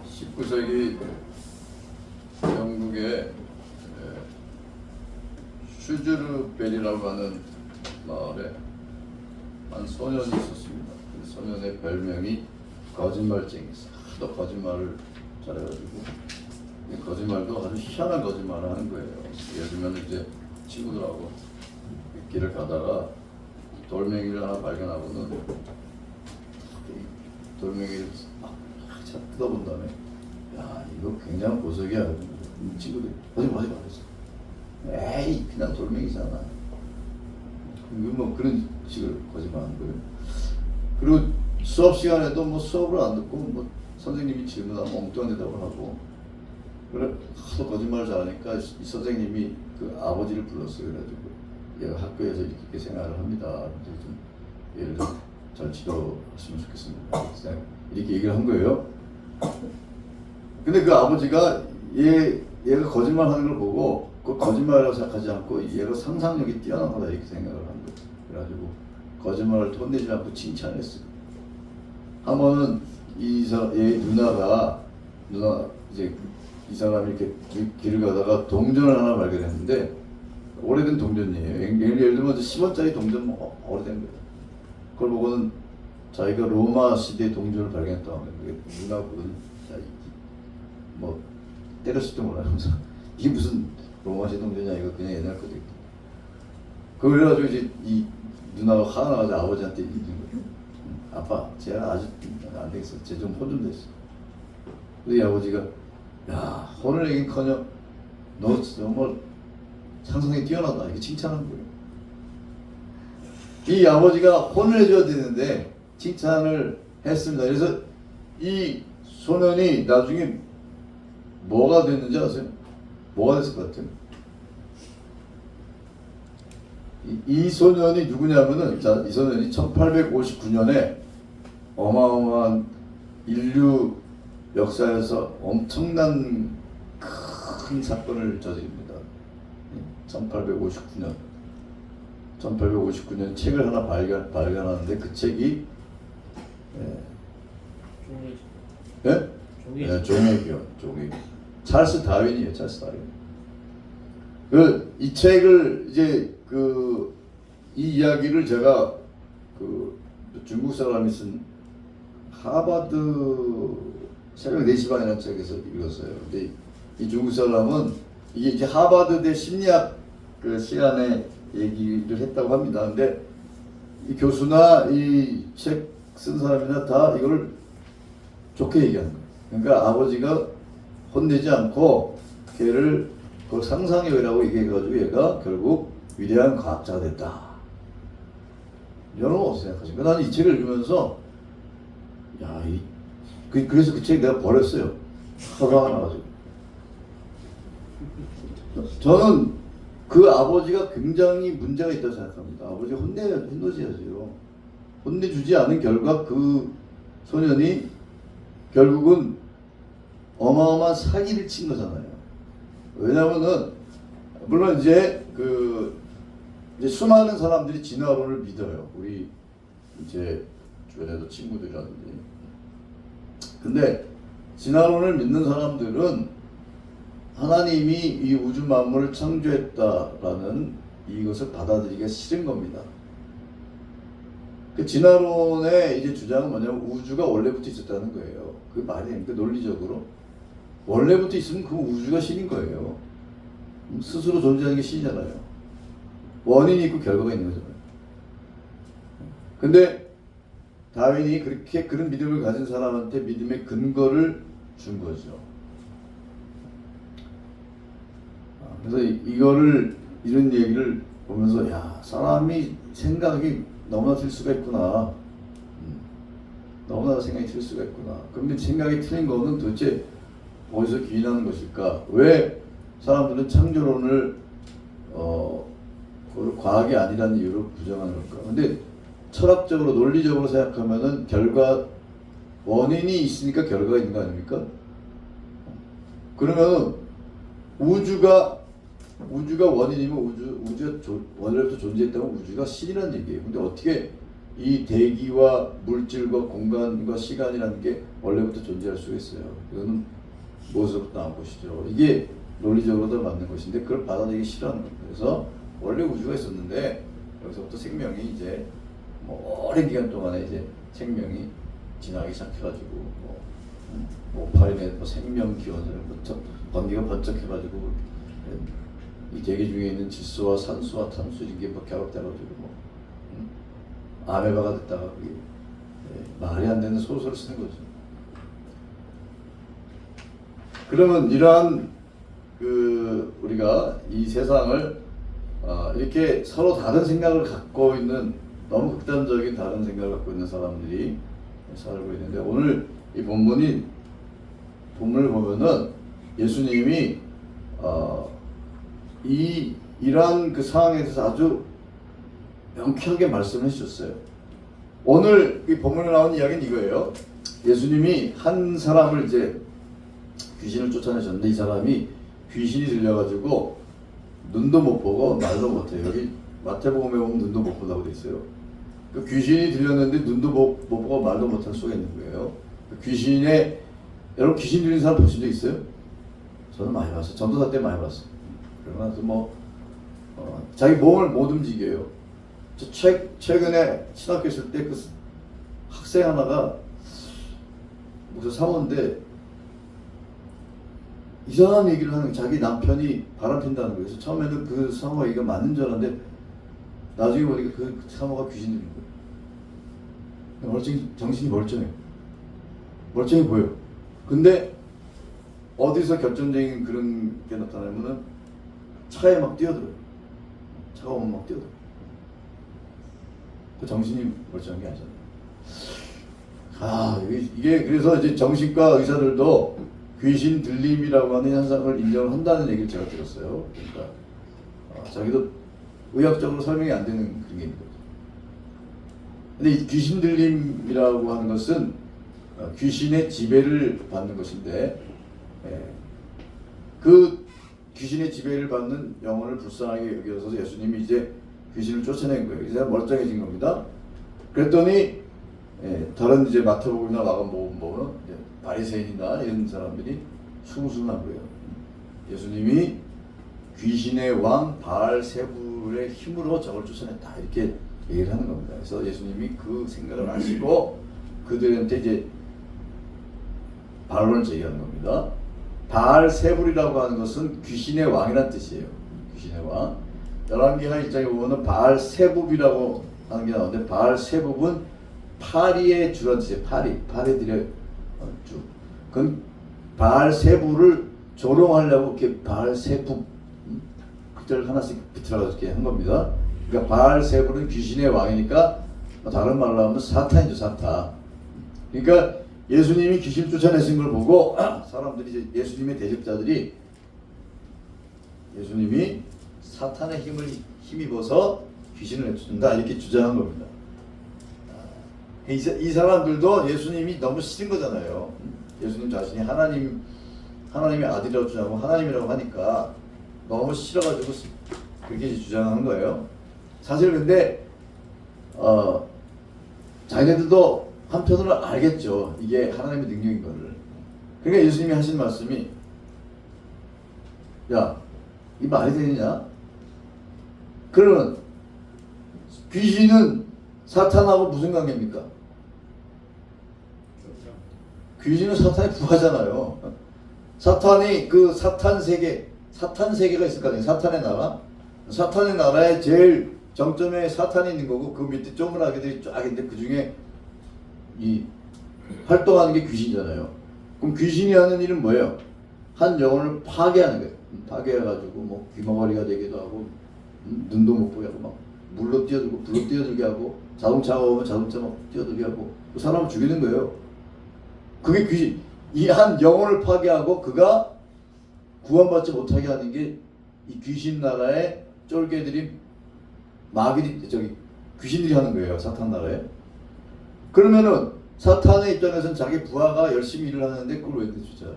19세기 영국의 슈즈르벨이라고 하는 마을에 한 소년이 있었습니다. 그 소년의 별명이 거짓말쟁이였어요. 하도 거짓말을 잘해가지고 거짓말도 아주 희한한 거짓말을 하는 거예요. 예를 들면 이제 친구들하고 길을 가다가 돌멩이를 하나 발견하고는 돌멩이를 뜯어본 다음에 야 이거 굉장한 보석이야. 친구들이 거짓말 그랬어. 에이 그냥 돌멩이잖아. 뭐 그런 식으로 거짓말하는 거예요. 그리고 수업 시간에도 뭐 수업을 안 듣고 뭐 선생님이 질문하면 엉뚱한 대답을 하고 그래 하도 거짓말을 잘하니까 이 선생님이 그 아버지를 불렀어요. 그래가지고 얘가 학교에서 이렇게 생활을 합니다. 좀 얘를 잘 지도하시면 좋겠습니다. 이렇게 얘기를 한 거예요. 근데 그 아버지가 얘가 거짓말하는 걸 보고 그 거짓말이라고 생각하지 않고 얘가 상상력이 뛰어나다 이렇게 생각을 한 거예요. 그래가지고 거짓말을 혼내지 않고 칭찬했어요. 한 번은 얘 누나 이제 이 사람이 이렇게 길을 가다가 동전을 하나 발견했는데 오래된 동전이에요. 예를 들면 10원짜리 동전 뭐 오래된 거예요. 그걸 보고는 자기가 로마 시대 동전을 발견했다고 하는 거예요. 누나가 보더니 뭐 때렸을지도 몰라면서 이게 무슨 로마 시대 동전이야 이거 그냥 옛날 거도 있고. 그래가지고 이제 이 누나가 화가 나가지고 아버지한테 이긴 거예요. 아빠 쟤가 아직 안 되겠어. 쟤 좀 혼 좀 냈어. 근데 이 아버지가 야 혼을 내긴커녕 너 정말 상상이 뛰어나다 이렇게 칭찬한 거예요. 이 아버지가 혼을 내줘야 되는데 칭찬을 했습니다. 그래서 이 소년이 나중에 뭐가 됐는지 아세요? 뭐가 됐을 것 같아요? 이 소년이 누구냐면은 이 소년이 1859년에 어마어마한 인류 역사에서 엄청난 큰 사건을 저지릅니다. 1859년 책을 하나 발견하는데 그 책이 종의기원. 찰스 다윈이에요. 찰스 다윈. 이 책을 이제 이 이야기를 제가 중국 사람이 쓴 하버드 새벽 4시 반이라는 책에서 읽었어요. 근데 이 중국 사람은 이게 이제 하버드대 심리학 시간에 얘기를 했다고 합니다. 근데 이 교수나 이 책 쓴 사람이나 다 이걸 좋게 얘기하는 거예요. 그러니까 아버지가 혼내지 않고 걔를 그 상상력이라고 얘기해가지고 얘가 결국 위대한 과학자가 됐다. 여러분 어떻게 생각하십니까? 나는 이 책을 읽으면서 그래서 그 책 내가 버렸어요. 화가 나가지고. 저는 그 아버지가 굉장히 문제가 있다고 생각합니다. 아버지가 혼내줘야죠. 혼내주지 않은 결과 그 소년이 결국은 어마어마한 사기를 친 거잖아요. 왜냐면은 물론 이제 수많은 사람들이 진화론을 믿어요. 우리 이제 주변에도 친구들이라든지. 근데 진화론을 믿는 사람들은 하나님이 이 우주 만물을 창조했다라는 이것을 받아들이기가 싫은 겁니다. 그 진화론의 이제 주장은 뭐냐면 우주가 원래부터 있었다는 거예요. 그 말이 됩니까? 논리적으로. 원래부터 있으면 그 우주가 신인 거예요. 스스로 존재하는 게 신이잖아요. 원인이 있고 결과가 있는 거잖아요. 근데 다윈이 그런 믿음을 가진 사람한테 믿음의 근거를 준 거죠. 그래서 이런 얘기를 보면서 야 사람이 생각이 너무나 틀 수가 있구나. 너무나 생각이 틀 수가 있구나. 그런데 생각이 틀린 거는 도대체 어디서 기인하는 것일까? 왜 사람들은 창조론을 과학이 아니라는 이유로 부정하는 걸까? 근데 철학적으로 논리적으로 생각하면은 원인이 있으니까 결과가 있는 거 아닙니까? 그러면 우주가 원인이면 우주가 원래부터 존재했다면 우주가 신이라는 얘기예요. 근데 어떻게 이 대기와 물질과 공간과 시간이라는 게 원래부터 존재할 수가 있어요. 이거는 뭐서부터 나온 것이죠. 이게 논리적으로도 맞는 것인데 그걸 받아들이기 싫어하는 겁니다. 그래서 원래 우주가 있었는데 여기서부터 생명이 이제 뭐 오랜 기간 동안에 이제 생명이 진화하기 시작해가지고 뭐 파인에 뭐 생명 기원을 번개가 번쩍해가지고 이 대기 중에 있는 질소와 산소와 탄소 이게 뭐 결합돼가지고 뭐 아메바가 됐다가 그게 말이 안 되는 소설을 쓰는 거죠. 그러면 이러한 우리가 이 세상을 이렇게 서로 다른 생각을 갖고 있는 너무 극단적인 다른 생각을 갖고 있는 사람들이 살고 있는데 오늘 이 본문을 보면은 예수님이 이러한 그 상황에 대해서 아주 명쾌하게 말씀해 주셨어요. 오늘 이 본문에 나온 이야기는 이거예요. 예수님이 한 사람을 이제 귀신을 쫓아내셨는데 이 사람이 귀신이 들려가지고 눈도 못 보고 말도 못해요. 여기 마태복음에 보면 눈도 못 본다고 돼 있어요. 그 귀신이 들렸는데 눈도 못 보고 말도 못할 수가 있는 거예요. 그 여러분 귀신 들린 사람 보신 적 있어요? 저는 많이 봤어요. 전도사 때 많이 봤어요. 그러고 나서 뭐 자기 몸을 못 움직여요. 저 최근에 신학교 있을 때 그 학생 하나가 무슨 사모인데 이상한 얘기를 하는 거예요. 자기 남편이 바람핀다는 거예요. 그래서 처음에는 그 사모가 이거 맞는 줄 알았는데 나중에 보니까 그 사모가 귀신 들린 거예요. 정신이 멀쩡해. 멀쩡해 보여. 근데 어디서 결정적인 그런 게 나타나면은 차에 막 뛰어들어요. 차가 오면 막 뛰어들어요. 그 정신이 멀쩡한 게 아니잖아요. 이게 그래서 이제 정신과 의사들도 귀신 들림이라고 하는 현상을 인정을 한다는 얘기를 제가 들었어요. 그러니까 자기도 의학적으로 설명이 안 되는 그런 게 있는 거죠. 근데 이 귀신 들림이라고 하는 것은 귀신의 지배를 받는 것인데 그 귀신의 지배를 받는 영혼을 불쌍하게 여겨서 예수님이 이제 귀신을 쫓아낸 거예요. 이제 멀쩡해진 겁니다. 그랬더니 다른 이제 마태복음이나 마가복음 보면 바리새인이나 이런 사람들이 숭숭한 거예요. 예수님이 귀신의 왕 바알세불의 힘으로 저걸 쫓아냈다 이렇게 얘기를 하는 겁니다. 그래서 예수님이 그 생각을 아시고 그들한테 이제 반론을 제기하는 겁니다. 바알세불이라고 하는 것은 귀신의 왕이란 뜻이에요. 귀신의 왕. 열왕기하 1장에 보면은 바알세불이라고 하는 게 나오는데 바알세불은 파리의 주란 뜻이에요. 파리들의 주. 그건 바알세불을 조롱하려고 이렇게 바알세불 글자를 하나씩 비틀어서 이렇게 한 겁니다. 그러니까 바알세불은 귀신의 왕이니까 다른 말로 하면 사탄이죠, 사탄. 그러니까 예수님이 귀신 쫓아내신 걸 보고 사람들이 이제 예수님의 대적자들이 예수님이 사탄의 힘입어서 귀신을 내쫓는다 이렇게 주장한 겁니다. 이 사람들도 예수님이 너무 싫은 거잖아요. 예수님 자신이 하나님의 아들이라고 주장하고 하나님이라고 하니까 너무 싫어가지고 그렇게 주장하는 거예요. 사실 근데 자기네들도 한편으로 알겠죠. 이게 하나님의 능력인 거를. 그러니까 예수님이 하신 말씀이 야, 이 말이 되느냐? 그러면 귀신은 사탄하고 무슨 관계입니까? 귀신은 사탄의 부하잖아요. 사탄이 그 사탄 세계가 있을 거 아니에요. 사탄의 나라. 사탄의 나라의 제일 정점에 사탄이 있는 거고 그 밑에 쪼무라기들이 쫙 있는데 그 중에 이 활동하는 게 귀신이잖아요. 그럼 귀신이 하는 일은 뭐예요? 한 영혼을 파괴하는 거예요. 파괴해가지고 뭐 귀머거리가 되기도 하고 눈도 못 보게 하고 막 물로 뛰어들고 불로 뛰어들게 하고 자동차가 오면 자동차 막 뛰어들게 하고 그 사람을 죽이는 거예요. 그게 귀신. 이 한 영혼을 파괴하고 그가 구원받지 못하게 하는 게 이 귀신 나라의 쫄개들이 귀신들이 하는 거예요. 사탄 나라에. 그러면은 사탄의 입장에서는 자기 부하가 열심히 일을 하는데 그걸 왜 내쫓아요?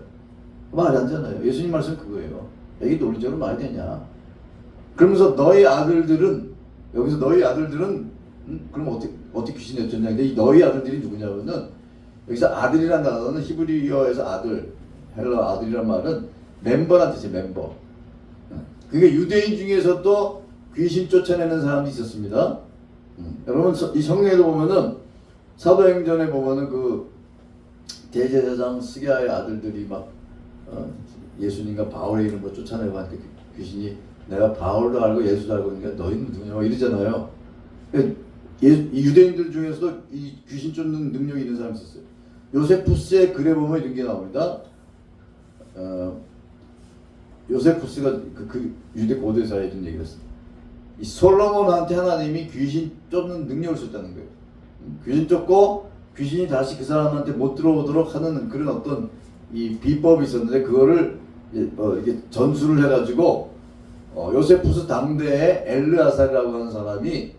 말이 안 되잖아요. 예수님 말씀 그거예요. 이게 논리적으로 말이 되냐? 그러면서 너희 아들들은 그럼 어떻게 귀신이 어쩌냐. 근데 이 너희 아들들이 누구냐면은, 여기서 아들이란 단어는 히브리어에서 아들, 헬러 아들이란 말은 멤버란 뜻이에요. 멤버. 그게 유대인 중에서도 귀신 쫓아내는 사람이 있었습니다. 여러분 이 성경에도 보면은 사도행전에 보면은 그 대제사장 스게아의 아들들이 막 예수님과 바울의 이름으로 쫓아내고 하니까 귀신이 내가 바울도 알고 예수도 알고 그러니까 너희는 누구냐 막 이러잖아요. 유대인들 중에서도 이 귀신 쫓는 능력이 있는 사람이 있었어요. 요세푸스의 글에 보면 이런 게 나옵니다. 요세푸스가 그 유대 고대사에 이런 얘기를 했어요. 이 솔로몬한테 하나님이 귀신 쫓는 능력을 줬다는 거예요. 귀신 쫓고 귀신이 다시 그 사람한테 못 들어오도록 하는 그런 어떤 이 비법이 있었는데 그거를 이렇게 전수를 해가지고 요세푸스 당대에 엘르아살이라고 하는 사람이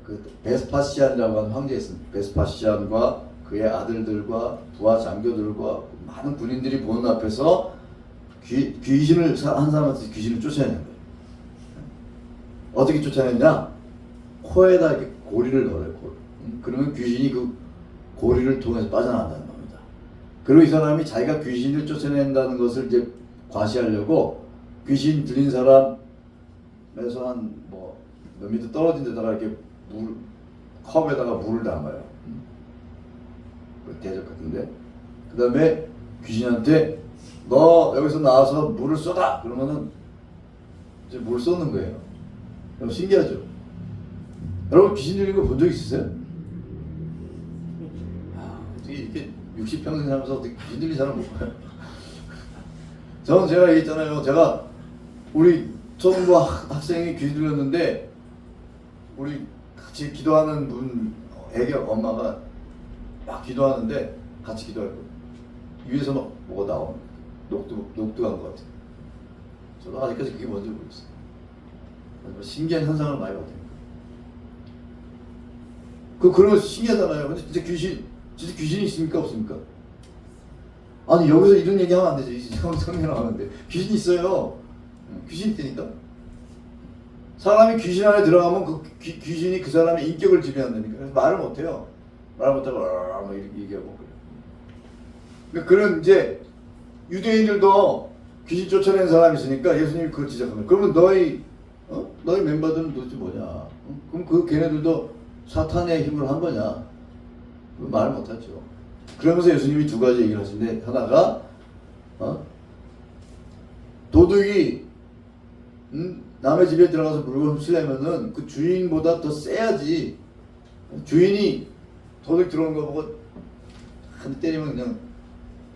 그 베스파시안이라고 하는 황제였습니다. 베스파시안과 그의 아들들과 부하 장교들과 많은 군인들이 보는 앞에서 귀신을 한 사람한테 귀신을 쫓아내는 거예요. 어떻게 쫓아냈냐? 코에다 이렇게 고리를 넣어요. 그러면 귀신이 그 고리를 통해서 빠져나간다는 겁니다. 그리고 이 사람이 자기가 귀신을 쫓아낸다는 것을 이제 과시하려고 귀신 들린 사람에서 한 뭐 몇 미터 떨어진 데다가 이렇게 컵에다가 물을 담아요. 대접 같은데. 그 다음에 귀신한테 너 여기서 나와서 물을 쏟아! 그러면은 이제 물 쏟는 거예요. 신기하죠? 여러분 귀신 들린 거 본 적 있으세요? 어떻게 이렇게 60평생 살면서 어떻게 귀신 들린 사람 못 봐요? 저는 제가 얘기했잖아요. 제가 우리 초등부 학생이 귀신 들렸는데 우리 같이 기도하는 분 애기 엄마가 막 기도하는데 같이 기도할 거예요. 위에서 막 뭐가 나오는 녹두한 것 같아요. 저도 아직까지 그게 뭔지 모르겠어요. 신기한 현상을 많이 봤다니까. 그런 거 신기하잖아요. 근데 진짜 귀신이 있습니까? 없습니까? 아니, 여기서 이런 얘기 하면 안 되지. 성경 나오는데. 귀신이 있어요. 귀신이 있다니까. 사람이 귀신 안에 들어가면 그 귀신이 그 사람의 인격을 지배한다니까. 그래서 말을 못해요. 말 못하고, 막 이렇게 얘기하고 그래요. 그러니까 그런 이제 유대인들도 귀신 쫓아낸 사람이 있으니까 예수님이 그걸 지적합니다. 그러면 너희 멤버들은 도대체 뭐냐? 그럼 그 걔네들도 사탄의 힘으로 한 거냐? 말을 못하죠. 그러면서 예수님이 두 가지 얘기를 하시는데 하나가 도둑이 남의 집에 들어가서 물건 훔치려면은 그 주인보다 더 세야지. 주인이 도둑 들어오는 거 보고 한 대 때리면 그냥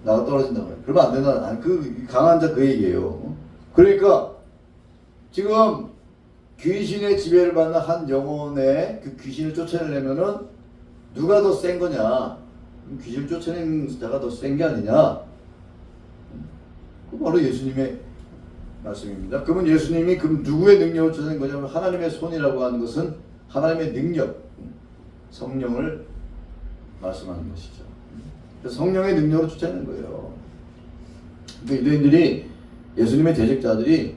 나가 떨어진단 말이에요. 그러면 안 된다. 그 강한 자 그 얘기예요. 그러니까 지금 귀신의 지배를 받는 한 영혼의 그 귀신을 쫓아내려면은 누가 더 센 거냐? 귀신을 쫓아내는 자가 더 센 게 아니냐? 그 바로 예수님의 말씀입니다. 그러면 예수님이 그럼 누구의 능력을 쫓아낸 거냐면 하나님의 손이라고 하는 것은 하나님의 능력, 성령을 말씀하는 것이죠. 그래서 성령의 능력으로 쫓아내는 거예요. 그러니까 유대인들이 예수님의 대적자들이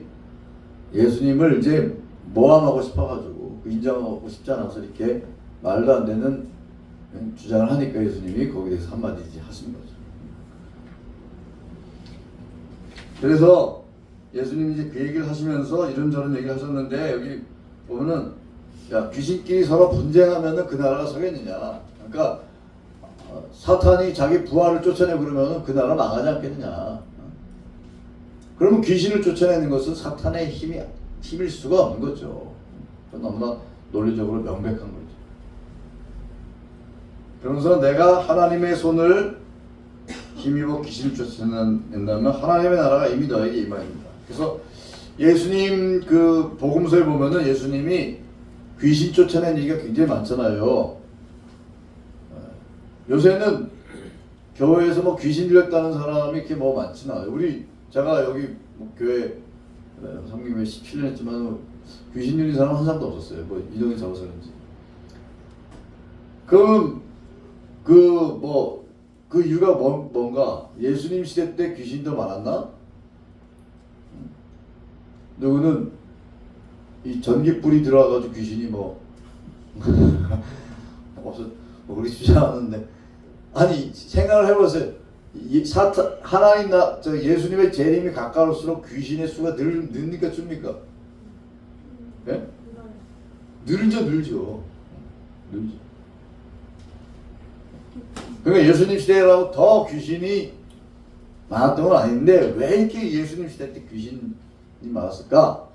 예수님을 이제 모함하고 싶어가지고 인정하고 싶지 않아서 이렇게 말도 안 되는 주장을 하니까 예수님이 거기에 대해서 한마디 하신 거죠. 그래서 예수님이 이제 그 얘기를 하시면서 이런저런 얘기를 하셨는데 여기 보면은 야 귀신끼리 서로 분쟁하면은 그 나라가 서겠느냐. 그러니까 사탄이 자기 부하를 쫓아내고 그러면은 그 나라 망하지 않겠느냐. 그러면 귀신을 쫓아내는 것은 사탄의 힘일 수가 없는 거죠. 너무나 논리적으로 명백한 거죠. 그러면서 내가 하나님의 손을 힘입어 귀신을 쫓아낸다면 하나님의 나라가 이미 너에게 임하입니다. 그래서 예수님 그 복음서에 보면은 예수님이 귀신 쫓아낸 얘기가 굉장히 많잖아요. 요새는 교회에서 뭐 귀신 들렸다는 사람이 이렇게 뭐 많지는 않아요. 제가 여기 교회 섬김에 17년 했지만 귀신 들린 사람 한 사람도 없었어요. 뭐 이동이 잡아서 그런지. 그럼 그 이유가 뭔가? 예수님 시대 때 귀신이 더 많았나? 누구는 이 전기불이 들어와가지고 귀신이 뭐 없어. 우리 주장하는데 아니 생각을 해보세요. 하나님 예수님의 재림이 가까울수록 귀신의 수가 늡니까 줍니까? 예? 늘죠. 그러니까 예수님 시대라고 더 귀신이 많았던 건 아닌데 왜 이렇게 예수님 시대 때 귀신이 많았을까?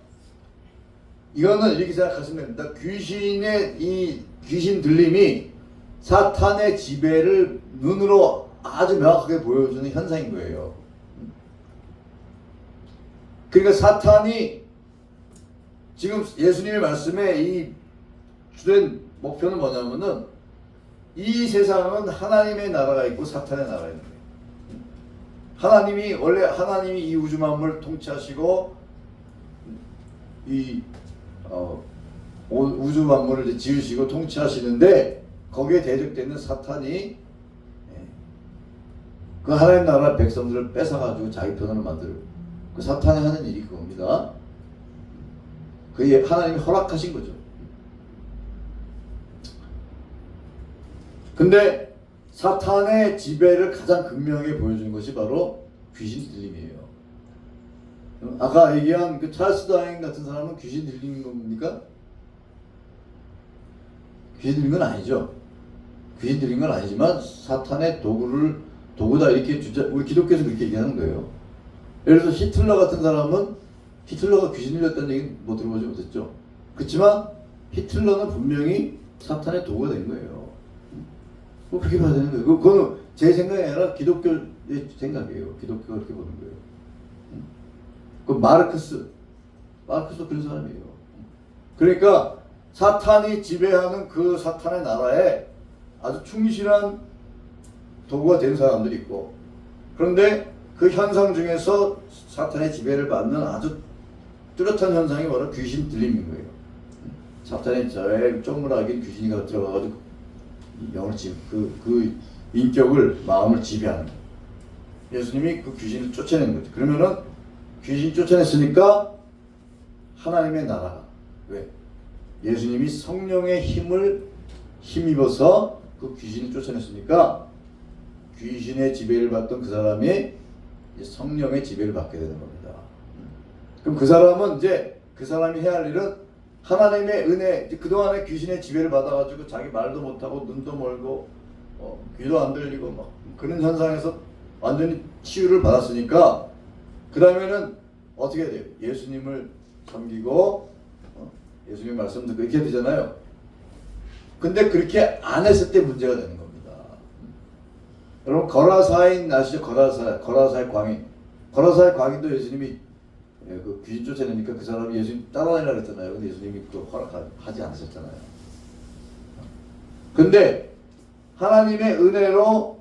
이거는 이렇게 생각하시면 됩니다. 귀신 들림이 사탄의 지배를 눈으로 아주 명확하게 보여주는 현상인 거예요. 그러니까 사탄이 지금 예수님의 말씀에 이 주된 목표는 뭐냐면은 이 세상은 하나님의 나라가 있고 사탄의 나라가 있는 거예요. 원래 하나님이 이 우주 만물을 통치하시고 우주 만물을 이제 지으시고 통치하시는데 거기에 대적되는 사탄이 그 하나님 나라 백성들을 뺏어가지고 자기 편으로 만들고 그 사탄이 하는 일이 그겁니다. 그게 하나님이 허락하신 거죠. 근데 사탄의 지배를 가장 극명하게 보여주는 것이 바로 귀신 들림이에요. 아까 얘기한 그 찰스 다인 같은 사람은 귀신 들린 겁니까? 귀신 들린 건 아니죠. 귀신 들린 건 아니지만 사탄의 도구다 이렇게 우리 기독교에서 그렇게 얘기하는 거예요. 예를 들어서 히틀러 같은 사람은 히틀러가 귀신 들렸다는 얘기는 뭐 들어보지 못했죠. 그렇지만 히틀러는 분명히 사탄의 도구가 된 거예요. 뭐 그렇게 봐야 되는 거예요. 그거는 제 생각이 아니라 기독교의 생각이에요. 기독교가 그렇게 보는 거예요. 그 마르크스도 그런 사람이에요. 그러니까 사탄이 지배하는 그 사탄의 나라에 아주 충실한 도구가 된 사람들이 있고, 그런데 그 현상 중에서 사탄의 지배를 받는 아주 뚜렷한 현상이 바로 귀신 들림인 거예요. 사탄의 저에 쪼무라긴 귀신이 들어가가지고 영을 그 인격을 마음을 지배하는 거예요. 예수님이 그 귀신을 쫓아낸 거죠. 그러면은 귀신 쫓아냈으니까 하나님의 나라가 왜? 예수님이 성령의 힘을 힘입어서 그 귀신을 쫓아냈으니까 귀신의 지배를 받던 그 사람이 성령의 지배를 받게 되는 겁니다. 그럼 그 사람은 이제 그 사람이 해야 할 일은 하나님의 은혜, 그동안에 귀신의 지배를 받아가지고 자기 말도 못하고 눈도 멀고 귀도 안 들리고 막 그런 현상에서 완전히 치유를 받았으니까 그 다음에는 어떻게 해야 돼요? 예수님을 섬기고 예수님 말씀 듣고 이렇게 되잖아요. 근데 그렇게 안 했을 때 문제가 되는 겁니다. 여러분 거라사인 아시죠? 거라사의 광인. 거라사의 광인도 예수님이 그 귀신 쫓아내니까 그 사람이 예수님 따라다니라고 했잖아요. 근데 예수님이 그 허락하지 않으셨잖아요. 근데 하나님의 은혜로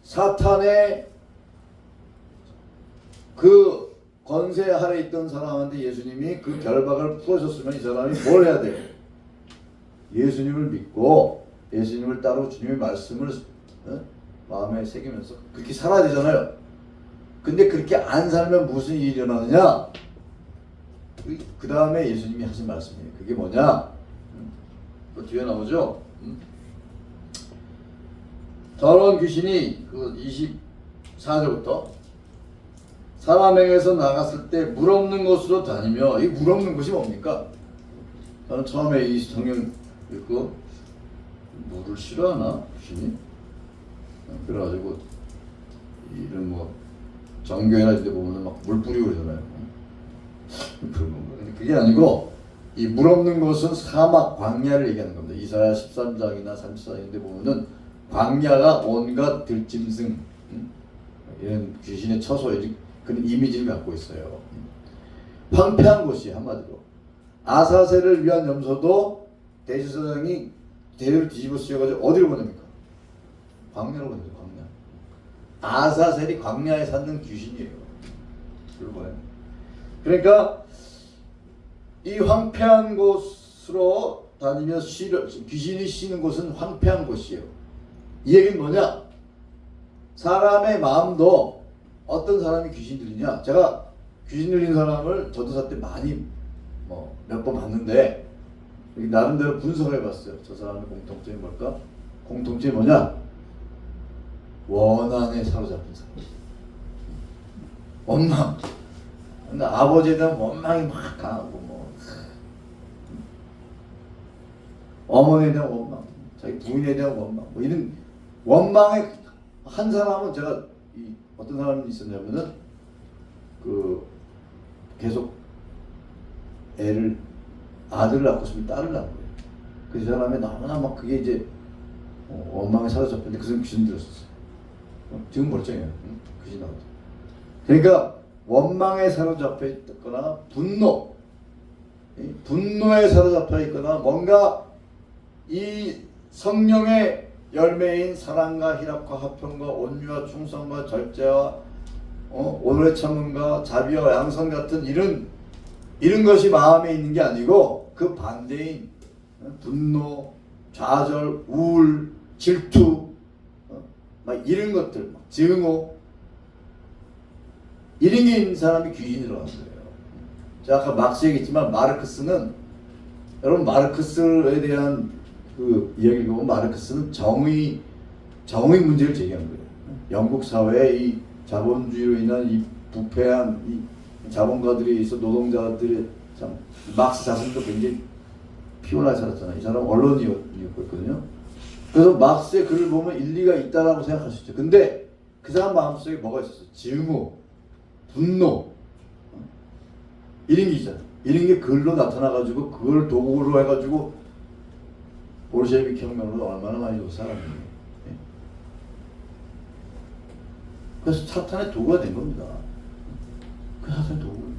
사탄의 그 권세 아래 있던 사람한테 예수님이 그 결박을 풀어줬으면 이 사람이 뭘 해야 돼요? 예수님을 믿고 예수님을 따르고 주님의 말씀을 마음에 새기면서 그렇게 살아야 되잖아요. 근데 그렇게 안 살면 무슨 일이 일어나느냐? 그 다음에 예수님이 하신 말씀이에요. 그게 뭐냐? 그 뒤에 나오죠? 더러운 귀신이 그 24절부터 사람에게서 나갔을 때 물 없는 곳으로 다니며, 이 물 없는 곳이 뭡니까? 저는 처음에 이 성경 읽고 물을 싫어하나? 귀신이? 그래가지고 이런 뭐 정교회나 이런 데 보면 막 물 뿌리고 그러잖아요. 그런 건가? 그게 아니고 이 물 없는 곳은 사막, 광야를 얘기하는 겁니다. 이사야 13장이나 34장인데 보면은 광야가 온갖 들짐승, 이런 귀신의 처소, 그런 이미지를 갖고 있어요. 황폐한 곳이 한마디로. 아사셀을 위한 염소도 대제사장이 대대로 뒤집어 쓰여가지고 어디로 보냅니까? 광야로 보내죠. 광야. 아사셀이 광야에 사는 귀신이에요. 그러니까 이 황폐한 곳으로 다니며 귀신이 쉬는 곳은 황폐한 곳이에요. 이 얘기는 뭐냐? 사람의 마음도 어떤 사람이 귀신 들리냐? 제가 귀신 들린 사람을 전도사 때 많이 몇 번 봤는데 나름대로 분석해 봤어요. 저 사람의 공통점이 뭘까? 공통점이 뭐냐? 원한에 사로잡힌 사람. 원망. 근데 아버지에 대한 원망이 막 강하고 뭐 어머니에 대한 원망, 자기 부인에 대한 원망, 뭐 이런 원망의 한 사람은 제가 어떤 사람이 있었냐면은 계속 아들을 낳고 싶으면 딸을 낳은 거예요. 그 사람이 너무나 막 그게 이제 원망에 사로잡혔는데 그 사람 귀신 들었었어요. 지금 멀쩡해요. 응? 귀신 나왔죠. 그러니까 원망에 사로잡혀 있거나 분노에 사로잡혀 있거나 뭔가 이 성령의 열매인 사랑과 희락과 화평과 온유와 충성과 절제와 오늘의 참음과 자비와 양선 같은 이런 것이 마음에 있는 게 아니고 그 반대인 분노, 좌절, 우울, 질투, 막 이런 것들, 막 증오, 이런 게 있는 사람이 귀신이라는 거예요. 제가 아까 막스 얘기했지만 마르크스는, 여러분 마르크스에 대한 그 이야기를 보면 마르크스는 정의 문제를 제기한 거예요. 영국 사회의 이 자본주의로 인한 이 부패한 이 자본가들이 있어 노동자들이 참 막스 자신도 굉장히 피곤하게 살았잖아요. 이 사람 언론이었거든요. 그래서 막스의 글을 보면 일리가 있다라고 생각할 수 있죠. 근데 그 사람 마음속에 뭐가 있었어요? 증오, 분노, 이런 게 있잖아요. 이런 게 글로 나타나가지고 그걸 도구로 해가지고 볼셰비크 혁명으로 얼마나 많이 죽은 사람이에요. 그래서 사탄의 도구가 된 겁니다. 그 사탄의 도구인 거예요.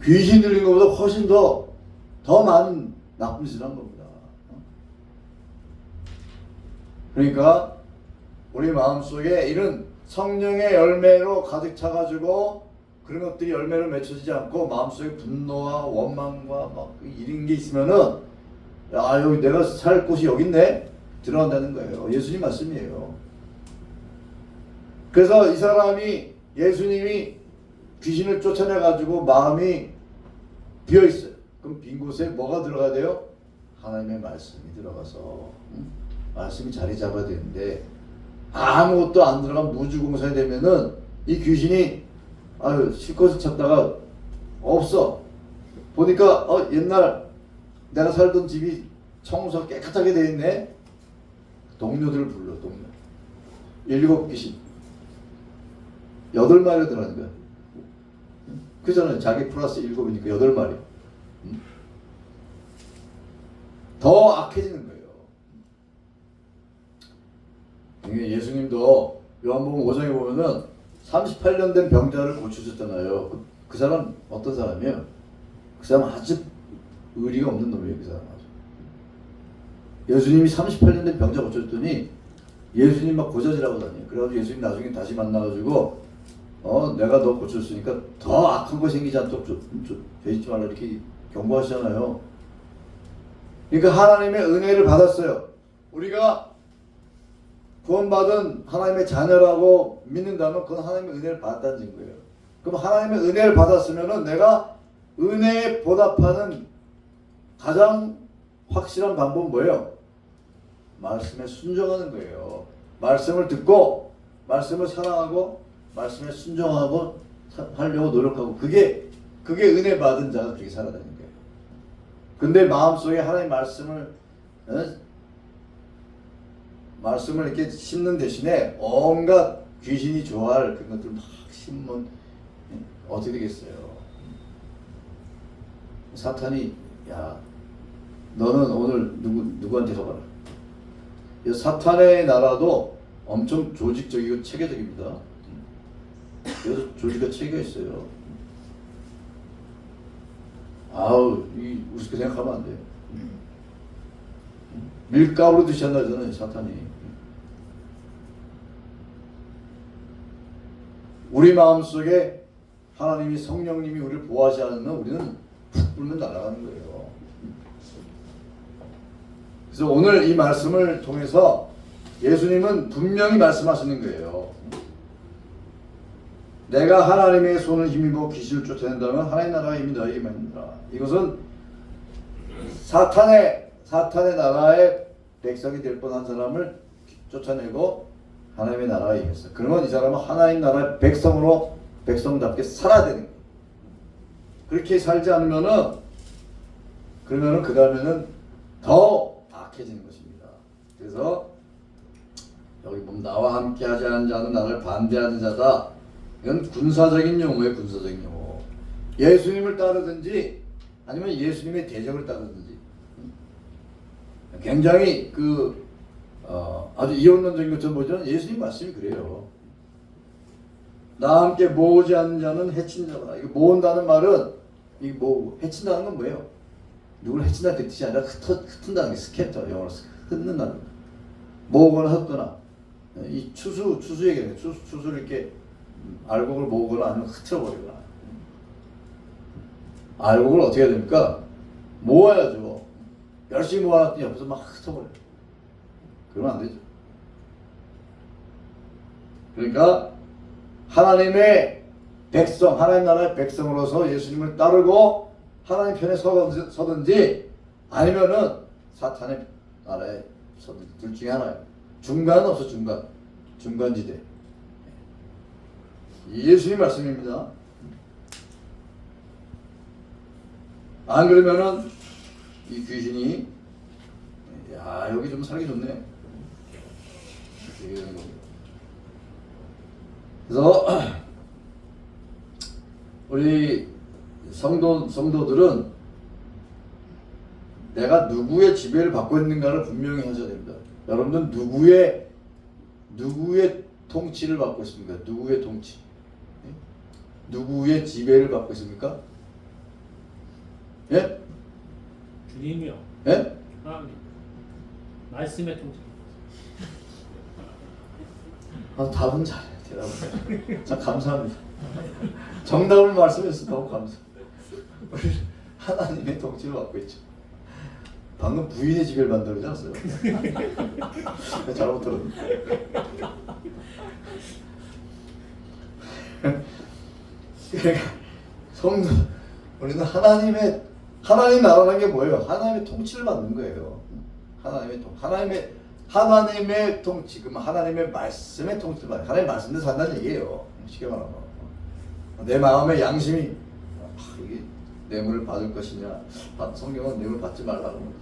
귀신 들린 것보다 훨씬 더 많은 나쁜 짓을 한 겁니다. 그러니까 우리 마음속에 이런 성령의 열매로 가득 차가지고 그런 것들이 열매로 맺혀지지 않고 마음속에 분노와 원망과 막 이런 게 있으면은 야, 여기 내가 살 곳이 여기 있네? 들어간다는 거예요. 예수님 말씀이에요. 그래서 이 사람이, 예수님이 귀신을 쫓아내가지고 마음이 비어있어요. 그럼 빈 곳에 뭐가 들어가야 돼요? 하나님의 말씀이 들어가서 말씀이 자리 잡아야 되는데 아무것도 안 들어간 무주공산이 되면은 이 귀신이 쉴 곳을 찾다가 없어. 보니까 옛날 내가 살던 집이 청소가 깨끗하게 되어 있네. 동료들을 불러. 동료 7귀신 8마리가 들어가는 거야. 그잖아요. 자기 플러스 7이니까 8마리. 더 악해지는 거예요. 예수님도 요한복음 5장에 보면은 38년 된 병자를 고치셨잖아요. 그 사람 어떤 사람이에요? 그 사람 아주 의리가 없는 놈이에요. 그 사람 아주. 예수님이 38년 된 병자 고쳤더니 예수님 막 고자질하고 다녀요. 그래가지고 예수님 나중에 다시 만나가지고 내가 너 고쳤으니까 더 악한 거 생기지 않도록 죄 짓지 말라 이렇게 경고하시잖아요. 그러니까 하나님의 은혜를 받았어요. 우리가 구원받은 하나님의 자녀라고 믿는다면 그건 하나님의 은혜를 받았다는 증거예요. 그럼 하나님의 은혜를 받았으면은 내가 은혜에 보답하는 가장 확실한 방법은 뭐예요? 말씀에 순종하는 거예요. 말씀을 듣고 말씀을 사랑하고 말씀에 순종하고 하려고 노력하고 그게 은혜 받은 자가 그렇게 살아가는 거예요. 근데 마음속에 하나님 말씀을 이렇게 심는 대신에 온갖 귀신이 좋아할 그런 것들 막 심으면 어떻게 되겠어요? 사탄이 야 너는 오늘 누구한테 가봐라. 이 사탄의 나라도 엄청 조직적이고 체계적입니다. 그래서 조직과 체계가 있어요. 우습게 생각하면 안 돼요. 밀가루로 드신다잖아요, 사탄이. 우리 마음속에 하나님이 성령님이 우리를 보호하지 않으면 우리는 푹 불면 날아가는 거예요. 그래서 오늘 이 말씀을 통해서 예수님은 분명히 말씀하시는 거예요. 내가 하나님의 손을 힘입어 귀신을 쫓아낸다면 하나님 나라가 이미 너에게 임하니라. 이것은 사탄의 나라의 백성이 될 뻔한 사람을 쫓아내고 하나님의 나라가 임했어. 그러면 이 사람은 하나님 나라의 백성으로 백성답게 살아야 되는 거예요. 그렇게 살지 않으면은 그러면은 그 다음에는 더 악해지는 것입니다. 그래서 여기 보면 나와 함께 하지 않은 자는 나를 반대하는 자다. 이건 군사적인 용어예요. 군사적인 용어. 예수님을 따르든지 아니면 예수님의 대적을 따르든지 굉장히 아주 이론론적인 것처럼 보지만 예수님 말씀이 그래요. 나와 함께 모으지 않는 자는 해친 자다. 이거 모은다는 말은 해친다는 건 뭐예요? 누구를 해친다는 그 뜻이 아니라 흩은다는 게 스캐터, 영어로 흩는다는 거. 모으거나 흩거나 이 추수 얘기예요. 추수를 이렇게 알곡을 모으거나 아니면 흩어버리거나. 알곡을 어떻게 해야 됩니까? 모아야죠. 열심히 모아놨더니 옆에서 막 흩어버려요. 그러면 안 되죠. 그러니까 하나님의 백성, 하나님 나라의 백성으로서 예수님을 따르고 하나님 편에 서든지 아니면은 사탄의 나라에 서든지 둘 중에 하나예요. 중간은 없어. 중간지대. 예수님 말씀입니다. 안 그러면은 이 귀신이 야 여기 좀 살기 좋네. 그래서 우리 성도들은 내가 누구의 지배를 받고 있는가를 분명히 하셔야 됩니다. 여러분들 누구의 통치를 받고 있습니까? 누구의 통치? 누구의 지배를 받고 있습니까? 예? 주님이요. 예? 하나님. 말씀의 통치. 답은 잘해요. 대답은. 참 감사합니다. 정답을 말씀해서 너무 감사. 우리 하나님의 통치를 받고 있죠. 방금 부인의 지배를 받는다고 그러지 않았어요? 잘못 들었네. 그러니까 성도 우리는 하나님 나라는 게 뭐예요? 하나님의 통치를 받는 거예요. 하나님의 통치, 그러면 하나님의 말씀의 통치를 받는. 하나님의 말씀대로 산다는 얘기예요. 쉽게 말하면 내 마음의 양심이 이게 뇌물을 받을 것이냐, 성경은 뇌물 받지 말라고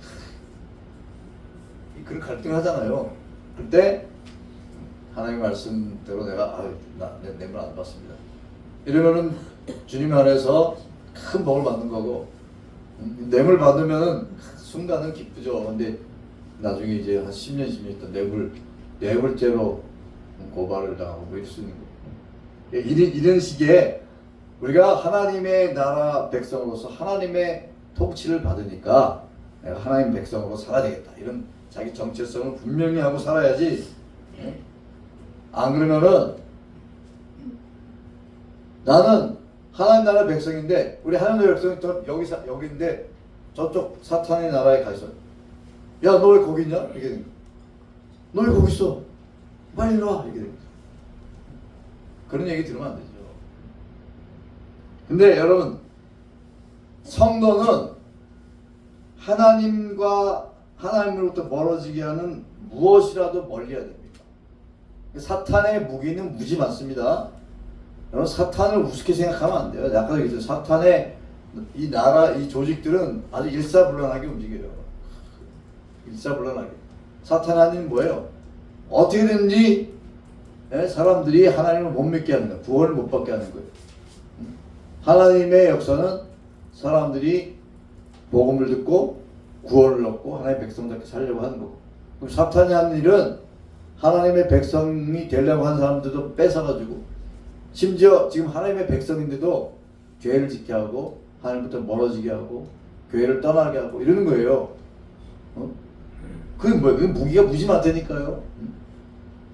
그런 갈등을 하잖아요. 그때 하나님의 말씀대로 내가 뇌물 안 받습니다. 이러면은 주님 안에서 큰 복을 받는 거고, 뇌물 받으면은 순간은 기쁘죠. 근데 나중에 이제 한 10년 있다 뇌물죄로 고발을 당하고 뭐 이럴 수 있는 거예요. 이런 식의 우리가 하나님의 나라 백성으로서 하나님의 통치를 받으니까 내가 하나님 백성으로 살아야 되겠다. 이런 자기 정체성을 분명히 하고 살아야지. 안 그러면은 나는 하나님 나라 백성인데 우리 하나님 나라 백성이 여기인데 저쪽 사탄의 나라에 가 있어. 야, 너 왜 거기 있냐? 이렇게 된 거야. 너 왜 거기 있어? 빨리 일로 와. 이렇게 된 거야. 그런 얘기 들으면 안 되죠. 근데 여러분, 성도는 하나님으로부터 멀어지게 하는 무엇이라도 멀리해야 됩니다. 사탄의 무기는 무지 많습니다. 여러분, 사탄을 우습게 생각하면 안 돼요. 아까 얘기했죠. 사탄의 이 나라, 이 조직들은 아주 일사불란하게 움직여요. 일사불란하게. 사탄 아닌 뭐예요? 어떻게든지 사람들이 하나님을 못 믿게 하는 거예요. 구원을 못 받게 하는 거예요. 하나님의 역사는 사람들이 복음을 듣고 구원을 얻고 하나님의 백성답게 살려고 하는 거고, 그럼 사탄이 하는 일은 하나님의 백성이 되려고 하는 사람들도 뺏어가지고, 심지어 지금 하나님의 백성인데도 죄를 짓게 하고 하나님부터 멀어지게 하고 교회를 떠나게 하고 이러는 거예요. 그게 뭐예요? 그게 무기가 무지 많다니까요.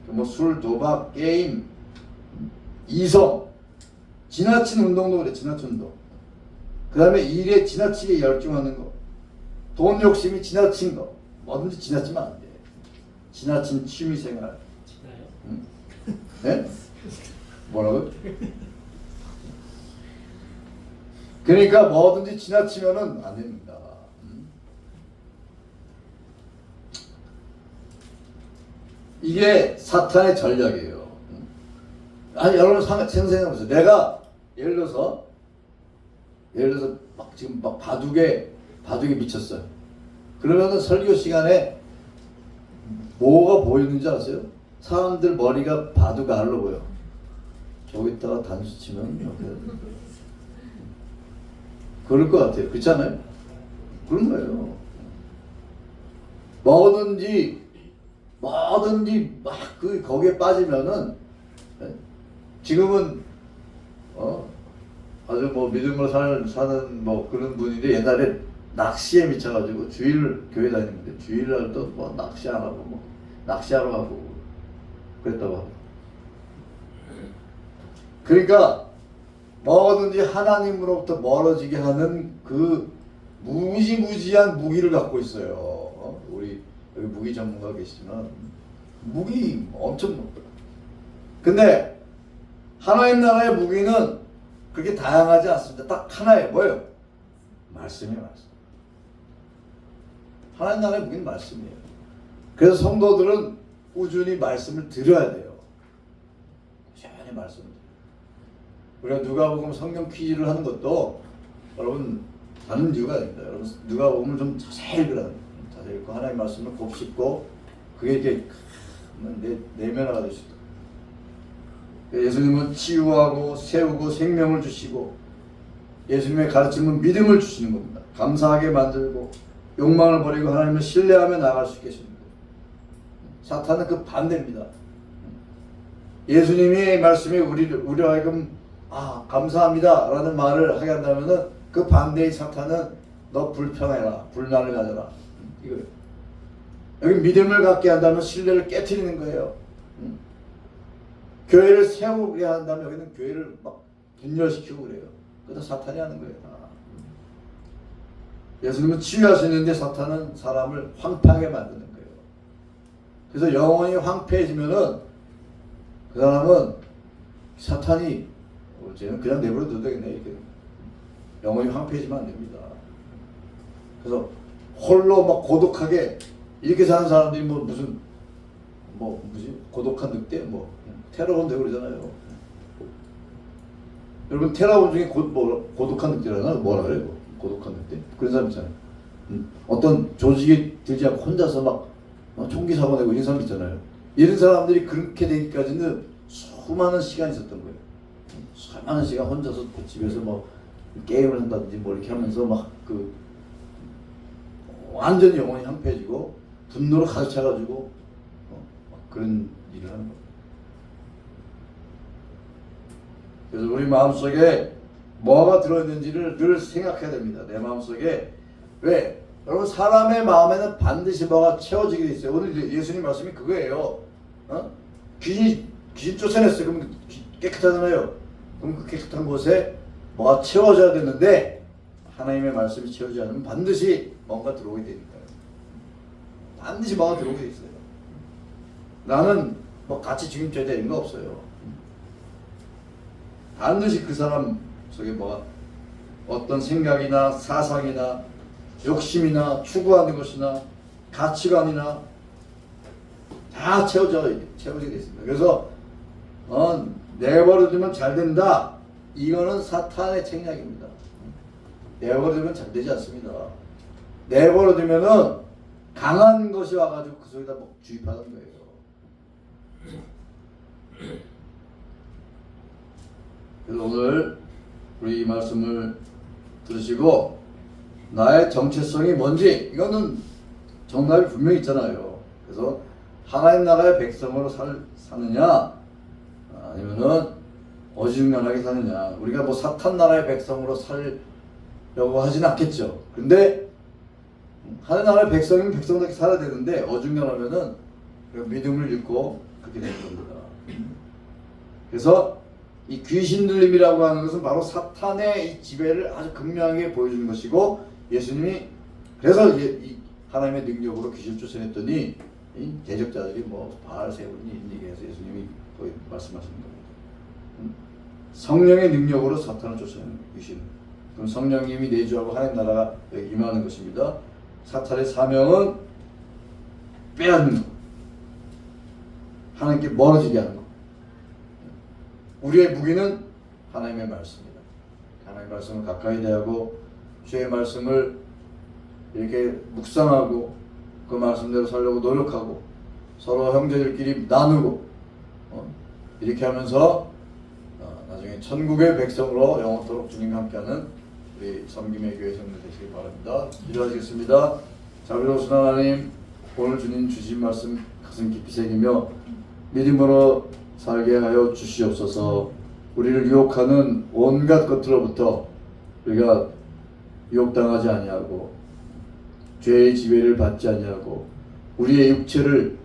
뭐 술, 도박, 게임, 이성, 지나친 운동도 그래. 지나친 운동. 그 다음에 일에 지나치게 열중하는 거, 돈 욕심이 지나친 거, 뭐든지 지나치면 안 돼. 지나친 취미생활. 진짜요? 네? 뭐라고요? 그러니까 뭐든지 지나치면은 안 됩니다. 이게 사탄의 전략이에요. 아니 여러분 생각해보세요. 내가 예를 들어서 막 지금 막 바둑에 미쳤어요. 그러면은 설교 시간에 뭐가 보이는지 아세요? 사람들 머리가 바둑 알로 보여. 저기다가 단수 치면 이렇게 그럴 것 같아요. 그렇지 않아요? 그런 거예요. 뭐든지 막 거기에 빠지면은 지금은 아주 뭐 믿음으로 사는 뭐 그런 분인데 옛날에 낚시에 미쳐가지고 주일 교회 다니는데 주일날도 뭐 낚시 안 하고 뭐 낚시하러 가고 그랬다고 하고. 그러니까 뭐든지 하나님으로부터 멀어지게 하는 그 무지무지한 무기를 갖고 있어요. 우리 여기 무기 전문가 계시지만 무기 엄청 높아요. 근데 하나님 나라의 무기는 그렇게 다양하지 않습니다. 딱 하나예요. 뭐예요? 말씀이에요. 말씀. 하나님 나라의 무기는 말씀이에요. 그래서 성도들은 꾸준히 말씀을 들어야 돼요. 꾸준히 말씀을 들어요. 우리가 누가복음 성경 퀴즈를 하는 것도 여러분 다른 이유가 아닙니다. 여러분 누가복음을 좀 자세히 읽으라. 자세히 읽고 하나님의 말씀을 곱씹고 그게 이렇게 내면화가 될 수 있다. 예수님은 치유하고 세우고 생명을 주시고 예수님의 가르침은 믿음을 주시는 겁니다. 감사하게 만들고 욕망을 버리고 하나님을 신뢰하며 나아갈 수 있게 해줍니다. 사탄은 그 반대입니다. 예수님의 말씀이 우리로 하여금 감사합니다 라는 말을 하게 한다면은 그 반대의 사탄은 너 불평해라, 불난을 가져라 이거예요. 여기 믿음을 갖게 한다면 신뢰를 깨트리는 거예요. 교회를 세우게 한다면 여기는 교회를 막 분열시키고 그래요. 그것도 사탄이 하는 거예요. 예수님은 치유하시는데 사탄은 사람을 황폐하게 만드는 거예요. 그래서 영혼이 황폐해지면은 그 사람은 사탄이 쟤는 그냥 내버려둬도 되겠네 이렇게. 영혼이 황폐해지면 안 됩니다. 그래서 홀로 막 고독하게 이렇게 사는 사람들이 무슨 고독한 늑대 테러본 되고 그러잖아요. 여러분 테러본 중에 고독한 늑대라나 뭐라 그래요? 고독한 늑대? 그런 사람 있잖아요. 어떤 조직에 들지 않고 혼자서 막 총기 사고 내고 이런 사람 있잖아요. 이런 사람들이 그렇게 되기까지는 수많은 시간이 있었던 거예요. 수많은 시간 혼자서 집에서 게임을 한다든지 이렇게 하면서 완전히 영혼이 황폐해지고 분노로 가득 차가지고 그런 일을 하는 거예요. 그래서 우리 마음속에 뭐가 들어있는지를 늘 생각해야 됩니다. 내 마음속에 왜? 여러분 사람의 마음에는 반드시 뭐가 채워지게 돼 있어요. 오늘 예수님 말씀이 그거예요. 귀신 쫓아냈어요. 그러면 깨끗하잖아요. 그럼 그 깨끗한 곳에 뭐가 채워져야 되는데 하나님의 말씀이 채워지지 않으면 반드시 뭔가 들어오게 되니까요. 반드시 뭐가 들어오게 돼 있어요. 나는 같이 책임져야 되는 거 없어요. 반드시 그 사람 속에 어떤 생각이나 사상이나 욕심이나 추구하는 것이나 가치관이나 다 채워지게 되어 있습니다. 그래서 내버려두면 잘 된다. 이거는 사탄의 책략입니다. 내버려두면 잘 되지 않습니다. 내버려두면은 강한 것이 와가지고 그 속에다 주입하는 거예요. 그래서 오늘 우리 이 말씀을 들으시고 나의 정체성이 뭔지 이거는 정답이 분명히 있잖아요. 그래서 하나님 나라의 백성으로 사느냐 아니면은 어중간하게 사느냐. 우리가 사탄 나라의 백성으로 살려고 하진 않겠죠. 근데 하나님 나라의 백성이면 백성답게 살아야 되는데 어중간하면은 믿음을 잃고 그렇게 되는 겁니다. 그래서 이 귀신 들림이라고 하는 것은 바로 사탄의 이 지배를 아주 극명하게 보여주는 것이고 예수님이 그래서 이 하나님의 능력으로 귀신 쫓아냈더니 이 대적자들이 바알세우니 얘기해서 예수님이 말씀하시는 겁니다. 성령의 능력으로 사탄을 쫓아내는 귀신. 그럼 성령님이 내주하고 하나님 나라가 여기 임하는 것입니다. 사탄의 사명은 빼앗는 것, 하나님께 멀어지게 하는 것. 우리의 무기는 하나님의 말씀입니다. 하나님의 말씀을 가까이 대하고 주의 말씀을 이렇게 묵상하고 그 말씀대로 살려고 노력하고 서로 형제들끼리 나누고 이렇게 하면서 나중에 천국의 백성으로 영원토록 주님과 함께하는 우리 섬김의 교회 성도 되시길 바랍니다. 기도하시겠습니다. 자비로우신 하나님, 오늘 주님 주신 말씀 가슴 깊이 새기며 믿음으로 살게 하여 주시옵소서. 우리를 유혹하는 온갖 것들로부터 우리가 유혹당하지 아니하고 죄의 지배를 받지 아니하고 우리의 육체를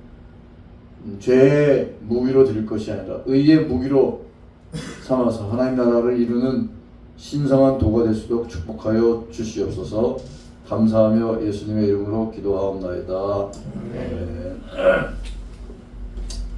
죄의 무기로 드릴 것이 아니라 의의 무기로 삼아서 하나님 나라를 이루는 신성한 도가 될 수 있도록 축복하여 주시옵소서. 감사하며 예수님의 이름으로 기도하옵나이다. 아멘.